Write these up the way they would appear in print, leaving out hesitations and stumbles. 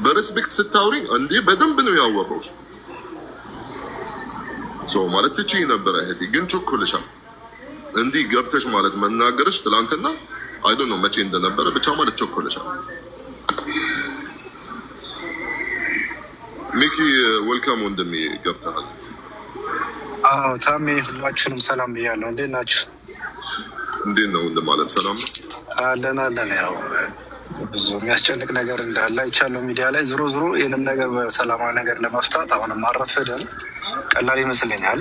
በሬስፔክት ስታውሪ እንዴ በደንብ ነው ያወራው። ሰው ማለት ትችይ ነበር እህቴ፣ ግን ቾኮልሻል። እንዲህ ገብተሽ ማለት መናገርሽ ትላንትና አይ ዶንት ኖ መቼ እንደነበረ ብቻ ማለት ቾኮልሻል። ሚኪ ዌልካም ወንድሜ ገብተሃል። አዎ ታሜ ሁላችሁንም ሰላም ብያለሁ። እንዴት ናችሁ? እንዴት ነው ወንድም አለም? ሰላም ነው አለን አለን። ያው ብዙ የሚያስጨንቅ ነገር እንዳለ አይቻለሁ ሚዲያ ላይ። ዞሮ ዞሮ ይህንም ነገር በሰላማዊ ነገር ለመፍታት አሁንም አረፈደን ቀላል ይመስለኛል።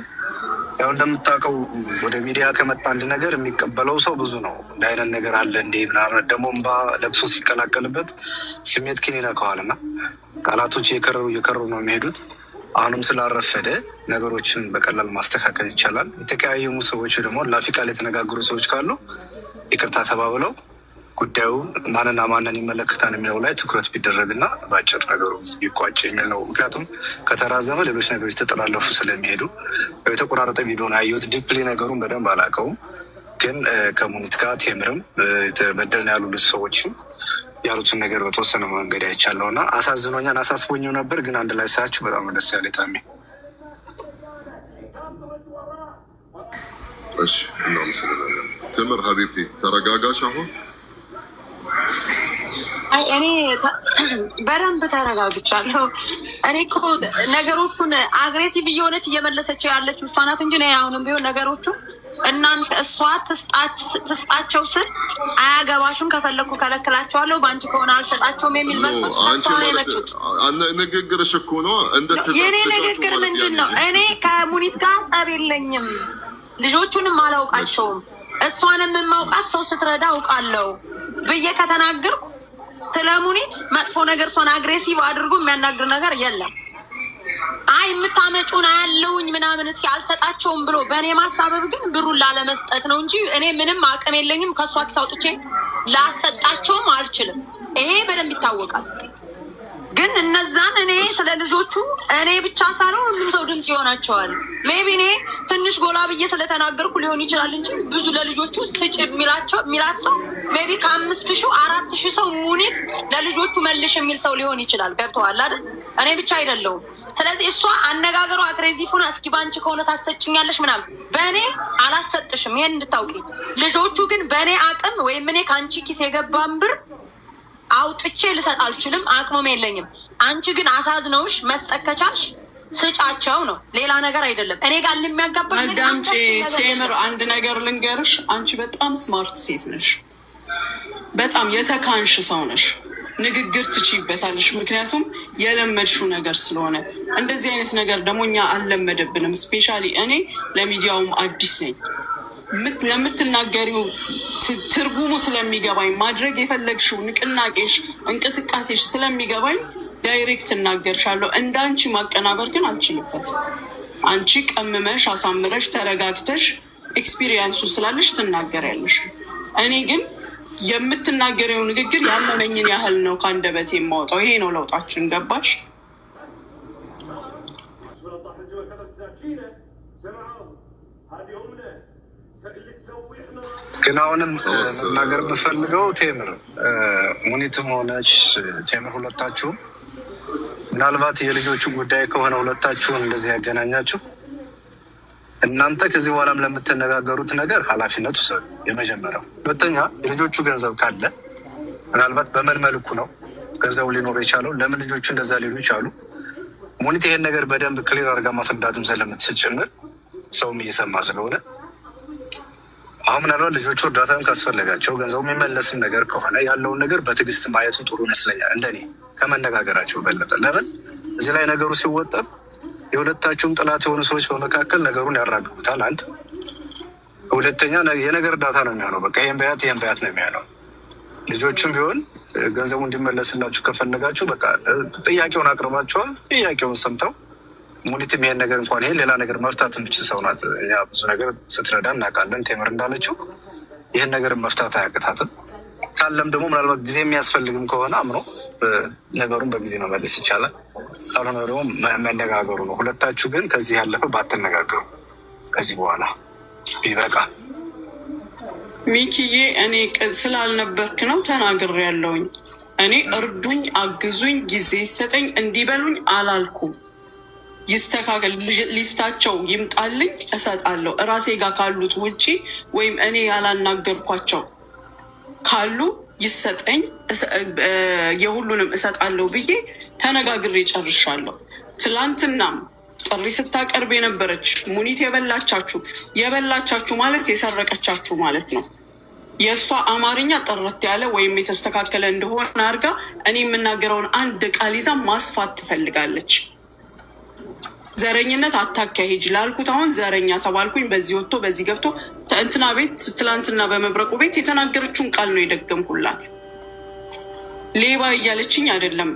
ያው እንደምታውቀው ወደ ሚዲያ ከመጣ አንድ ነገር የሚቀበለው ሰው ብዙ ነው። እንደ አይነት ነገር አለ እንዴ ምናምን ደግሞ እምባ ለቅሶ ሲቀላቀልበት ስሜት ግን ይነካዋል እና ቃላቶች እየከረሩ ነው የሚሄዱት። አሁንም ስላረፈደ ነገሮችን በቀላል ማስተካከል ይቻላል። የተቀያየሙ ሰዎች ደግሞ ላፊ ቃል የተነጋገሩ ሰዎች ካሉ ይቅርታ ተባብለው ጉዳዩ ማንና ማንን ይመለከታል የሚለው ላይ ትኩረት ቢደረግና በአጭር ነገሩ ቢቋጭ የሚል ነው። ምክንያቱም ከተራዘመ ሌሎች ነገሮች ተጠላለፉ ስለሚሄዱ። የተቆራረጠ ቪዲዮን አየሁት። ዲፕሊ ነገሩን በደንብ አላውቀውም፣ ግን ከሙኒት ጋር ቴምርም የተበደልን ያሉ ሰዎችም ያሉትን ነገር በተወሰነ መንገድ አይቻለሁ እና አሳዝኖኛል፣ አሳስቦኝም ነበር። ግን አንድ ላይ ሳያችሁ በጣም ደስ ያለ ታሜ። እሺ እናመሰግናለን። ትምር ሀቢብቲ ተረጋጋሽ አሁን። እኔ በደንብ ተረጋግቻለሁ። እኔ እኮ ነገሮቹን አግሬሲቭ እየሆነች እየመለሰች ያለችው እሷ ናት እንጂ አሁንም ቢሆን ነገሮቹ እናንተ እሷ ትስጣቸው ስል አያገባሽም፣ ከፈለኩ ከለክላቸዋለሁ፣ በአንቺ ከሆነ አልሰጣቸውም የሚል መልሶች ነው የመጡት። ንግግርሽ እኮ ነው የኔ ንግግር ምንድን ነው? እኔ ከሙኒት ጋር ጸብ የለኝም፣ ልጆቹንም አላውቃቸውም። እሷንም የማውቃት ሰው ስትረዳ አውቃለሁ ብዬ ከተናገርኩ ስለ ሙኒት መጥፎ ነገር እሷን አግሬሲቭ አድርጎ የሚያናግር ነገር የለም። አይ የምታመጩን አያለውኝ ምናምን እስኪ አልሰጣቸውም ብሎ በእኔ ማሳበብ ግን ብሩን ላለመስጠት ነው እንጂ እኔ ምንም አቅም የለኝም። ከእሷ ኪስ አውጥቼ ላሰጣቸውም አልችልም። ይሄ በደንብ ይታወቃል። ግን እነዛን እኔ ስለ ልጆቹ እኔ ብቻ ሳይሆን ሁሉም ሰው ድምፅ ይሆናቸዋል። ሜቢ እኔ ትንሽ ጎላ ብዬ ስለተናገርኩ ሊሆን ይችላል እንጂ ብዙ ለልጆቹ ስጭ የሚላት ሰው ሜቢ ከ5000 4000 ሰው ሙኒት ለልጆቹ መልሽ የሚል ሰው ሊሆን ይችላል። ገብተዋል አይደል? እኔ ብቻ አይደለሁም። ስለዚህ እሷ አነጋገሯ አግሬሲቭ ሆና እስኪ ባንቺ ከሆነ ታሰጭኛለሽ ምናምን፣ በእኔ አላሰጥሽም። ይሄን እንድታውቂ። ልጆቹ ግን በእኔ አቅም ወይም እኔ ከአንቺ ኪስ የገባን ብር አውጥቼ ልሰጥ አልችልም፣ አቅሙም የለኝም። አንቺ ግን አሳዝነውሽ መስጠት ከቻልሽ ስጫቸው ነው፣ ሌላ ነገር አይደለም። እኔ ጋር የሚያጋባሽ አዳምጪ ቴምር፣ አንድ ነገር ልንገርሽ። አንቺ በጣም ስማርት ሴት ነሽ፣ በጣም የተካንሽ ሰው ነሽ። ንግግር ትችይበታለሽ፣ ምክንያቱም የለመድሽው ነገር ስለሆነ። እንደዚህ አይነት ነገር ደግሞ እኛ አልለመደብንም። ስፔሻሊ እኔ ለሚዲያውም አዲስ ነኝ። ለምትናገሪው ትርጉሙ ስለሚገባኝ፣ ማድረግ የፈለግሽው ንቅናቄሽ፣ እንቅስቃሴሽ ስለሚገባኝ ዳይሬክት እናገርሻለሁ። እንደ አንቺ ማቀናበር ግን አልችልበትም። አንቺ ቀምመሽ አሳምረሽ ተረጋግተሽ ኤክስፒሪየንሱ ስላለሽ ትናገሪያለሽ። እኔ ግን የምትናገሪው ንግግር ያመመኝን ያህል ነው ከአንደበቴ የማወጣው። ይሄ ነው ለውጣችን። ገባሽ? ግን አሁንም መናገር የምፈልገው ቴምር ሙኒትም ሆነች ቴምር ሁለታችሁም ምናልባት የልጆቹ ጉዳይ ከሆነ ሁለታችሁን እንደዚህ ያገናኛችሁ እናንተ ከዚህ በኋላም ለምትነጋገሩት ነገር ኃላፊነቱ ሰው የመጀመሪያው። ሁለተኛ የልጆቹ ገንዘብ ካለ ምናልባት በምን መልኩ ነው ገንዘቡ ሊኖር የቻለው? ለምን ልጆቹ እንደዛ ሊሉ ይቻሉ? ሙኒት ይሄን ነገር በደንብ ክሊር አድርጋ ማስረዳትም ስለምትችል ሰውም እየሰማ ስለሆነ አሁን ምናልባት ልጆቹ እርዳታም ካስፈለጋቸው ገንዘቡ የሚመለስም ነገር ከሆነ ያለውን ነገር በትዕግስት ማየቱ ጥሩ ይመስለኛል፣ እንደኔ ከመነጋገራቸው በለጠ። ለምን እዚህ ላይ ነገሩ ሲወጠር የሁለታቸውም ጥላት የሆኑ ሰዎች በመካከል ነገሩን ያራግቡታል። አንድ ሁለተኛ የነገር እርዳታ ነው የሚሆነው። በቃ ይህን በያት ነው የሚሆነው። ልጆቹም ቢሆን ገንዘቡ እንዲመለስላችሁ ከፈለጋችሁ በቃ ጥያቄውን አቅርባቸዋል። ጥያቄውን ሰምተው ሙኒትም ይሄን ነገር እንኳን ይሄን ሌላ ነገር መፍታት የምችል ሰው ናት። እኛ ብዙ ነገር ስትረዳ እናውቃለን። ቴምር እንዳለችው ይህን ነገር መፍታት አያቅታትም። ካለም ደግሞ ምናልባት ጊዜ የሚያስፈልግም ከሆነ አምኖ ነገሩን በጊዜ መመለስ ይቻላል። ካልሆነ ደግሞ መነጋገሩ ነው። ሁለታችሁ ግን ከዚህ ያለፈ ባትነጋገሩ ከዚህ በኋላ ቢበቃ። ሚኪዬ እኔ ስላልነበርክ ነው ተናግሬያለሁኝ። እኔ እርዱኝ፣ አግዙኝ፣ ጊዜ ይሰጠኝ እንዲበሉኝ አላልኩም። ይስተካከል፣ ሊስታቸው ይምጣልኝ፣ እሰጣለሁ። እራሴ ጋር ካሉት ውጪ ወይም እኔ ያላናገርኳቸው ካሉ ይሰጠኝ፣ የሁሉንም እሰጣለሁ ብዬ ተነጋግሬ ጨርሻለሁ። ትላንትናም ጥሪ ስታቀርብ የነበረች ሙኒት የበላቻችሁ ማለት የሰረቀቻችሁ ማለት ነው። የእሷ አማርኛ ጥርት ያለ ወይም የተስተካከለ እንደሆነ አድርጋ እኔ የምናገረውን አንድ ቃል ይዛ ማስፋት ትፈልጋለች። ዘረኝነት አታካሂጅ ላልኩት አሁን ዘረኛ ተባልኩኝ። በዚህ ወጥቶ በዚህ ገብቶ እንትና ቤት ትላንትና በመብረቁ ቤት የተናገረችውን ቃል ነው የደገምኩላት። ሌባ እያለችኝ አይደለም።